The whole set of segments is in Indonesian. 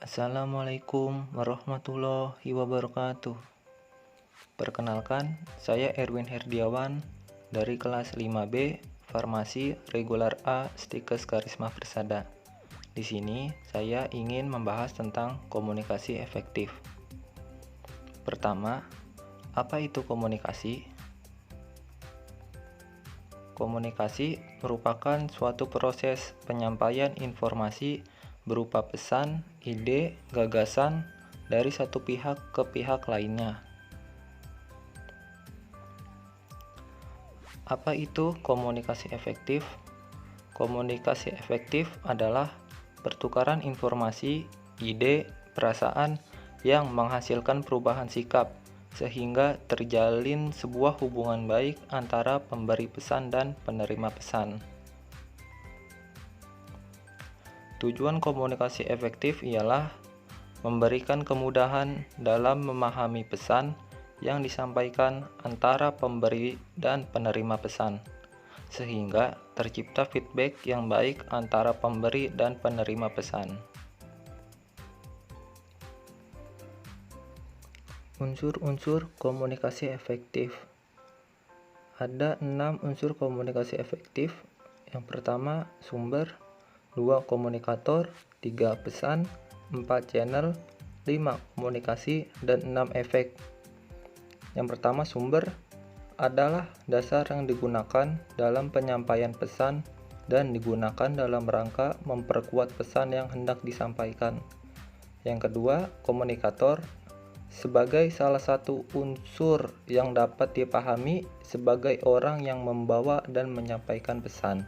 Assalamualaikum warahmatullahi wabarakatuh. Perkenalkan, saya Erwin Herdiawan dari kelas 5B Farmasi Regular A Stikes Karisma Persada. Di sini saya ingin membahas tentang komunikasi efektif. Pertama, apa itu komunikasi? Komunikasi merupakan suatu proses penyampaian informasi berupa pesan, ide, gagasan dari satu pihak ke pihak lainnya. Apa itu komunikasi efektif? Komunikasi efektif adalah pertukaran informasi, ide, perasaan yang menghasilkan perubahan sikap, sehingga terjalin sebuah hubungan baik antara pemberi pesan dan penerima pesan. Tujuan komunikasi efektif ialah memberikan kemudahan dalam memahami pesan yang disampaikan antara pemberi dan penerima pesan, sehingga tercipta feedback yang baik antara pemberi dan penerima pesan. Unsur-unsur komunikasi efektif. Ada 6 unsur komunikasi efektif. Yang pertama, sumber, 2 komunikator, 3 pesan, 4 channel, 5 komunikasi, dan 6 efek. Yang pertama, sumber adalah dasar yang digunakan dalam penyampaian pesan dan digunakan dalam rangka memperkuat pesan yang hendak disampaikan. Yang kedua, komunikator sebagai salah satu unsur yang dapat dipahami sebagai orang yang membawa dan menyampaikan pesan.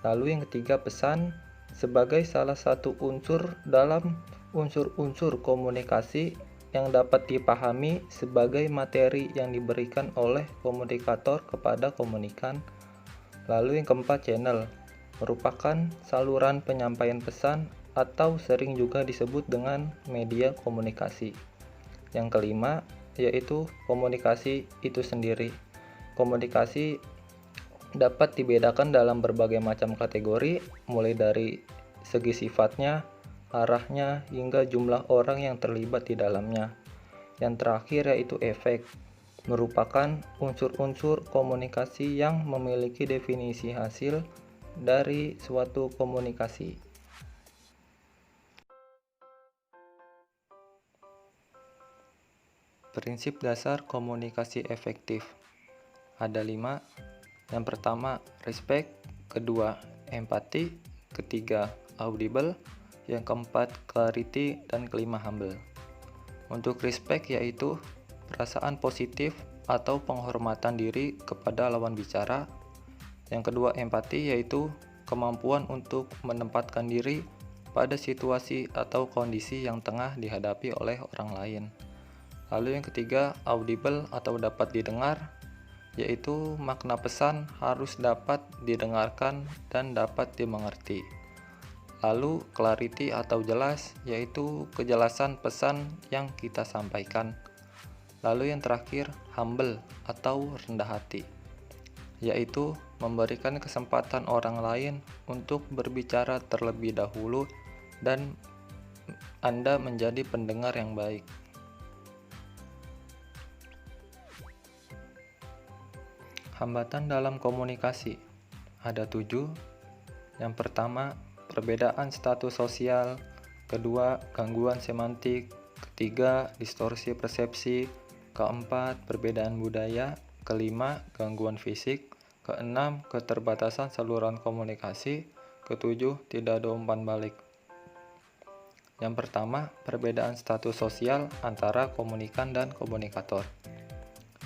Lalu yang ketiga, pesan sebagai salah satu unsur dalam unsur-unsur komunikasi yang dapat dipahami sebagai materi yang diberikan oleh komunikator kepada komunikan. Lalu yang keempat, channel merupakan saluran penyampaian pesan atau sering juga disebut dengan media komunikasi. Yang kelima, yaitu komunikasi itu sendiri. Komunikasi dapat dibedakan dalam berbagai macam kategori, mulai dari segi sifatnya, arahnya, hingga jumlah orang yang terlibat di dalamnya. Yang terakhir yaitu efek, merupakan unsur-unsur komunikasi yang memiliki definisi hasil dari suatu komunikasi. Prinsip dasar komunikasi efektif ada 5. Yang pertama, respect. Kedua, empati. Ketiga, audible. Yang keempat, clarity. Dan kelima, humble. Untuk respect yaitu perasaan positif atau penghormatan diri kepada lawan bicara. Yang kedua, empati yaitu kemampuan untuk menempatkan diri pada situasi atau kondisi yang tengah dihadapi oleh orang lain. Lalu yang ketiga, audible atau dapat didengar, yaitu makna pesan harus dapat didengarkan dan dapat dimengerti. Lalu clarity atau jelas, yaitu kejelasan pesan yang kita sampaikan. Lalu yang terakhir, humble atau rendah hati, yaitu memberikan kesempatan orang lain untuk berbicara terlebih dahulu dan Anda menjadi pendengar yang baik. Hambatan dalam komunikasi ada 7. Yang pertama, perbedaan status sosial. Kedua, gangguan semantik. Ketiga, distorsi persepsi. Keempat, perbedaan budaya. Kelima, gangguan fisik. Keenam, keterbatasan saluran komunikasi. Ketujuh, tidak ada umpan balik. Yang pertama, perbedaan status sosial antara komunikan dan komunikator.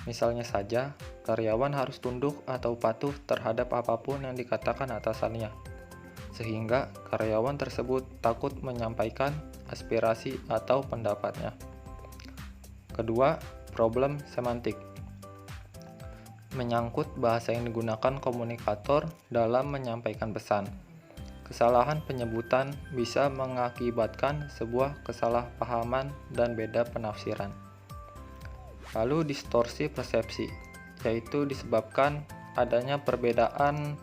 Misalnya saja, karyawan harus tunduk atau patuh terhadap apapun yang dikatakan atasannya, sehingga karyawan tersebut takut menyampaikan aspirasi atau pendapatnya. Kedua, problem semantik. Menyangkut bahasa yang digunakan komunikator dalam menyampaikan pesan. Kesalahan penyebutan bisa mengakibatkan sebuah kesalahpahaman dan beda penafsiran. Lalu distorsi persepsi, yaitu disebabkan adanya perbedaan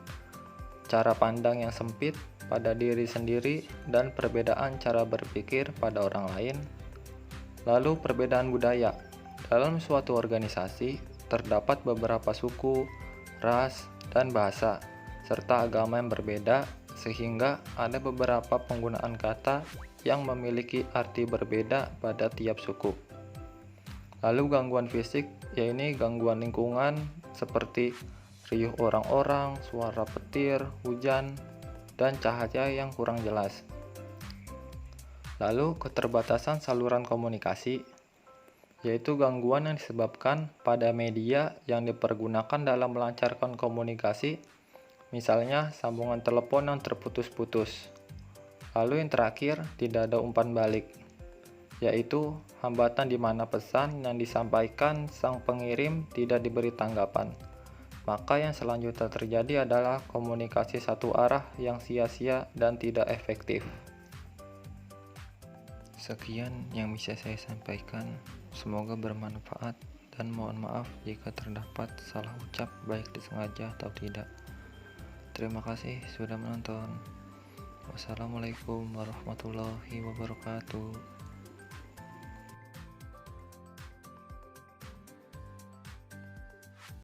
cara pandang yang sempit pada diri sendiri dan perbedaan cara berpikir pada orang lain. Lalu perbedaan budaya. Dalam suatu organisasi terdapat beberapa suku, ras, dan bahasa, serta agama yang berbeda, sehingga ada beberapa penggunaan kata yang memiliki arti berbeda pada tiap suku. Lalu gangguan fisik, yaitu gangguan lingkungan seperti riuh orang-orang, suara petir, hujan, dan cahaya yang kurang jelas. Lalu keterbatasan saluran komunikasi, yaitu gangguan yang disebabkan pada media yang dipergunakan dalam melancarkan komunikasi, misalnya sambungan telepon yang terputus-putus. Lalu yang terakhir, tidak ada umpan balik, yaitu hambatan di mana pesan yang disampaikan sang pengirim tidak diberi tanggapan. Maka yang selanjutnya terjadi adalah komunikasi satu arah yang sia-sia dan tidak efektif. Sekian yang bisa saya sampaikan, semoga bermanfaat dan mohon maaf jika terdapat salah ucap baik disengaja atau tidak. Terima kasih sudah menonton. Wassalamualaikum warahmatullahi wabarakatuh.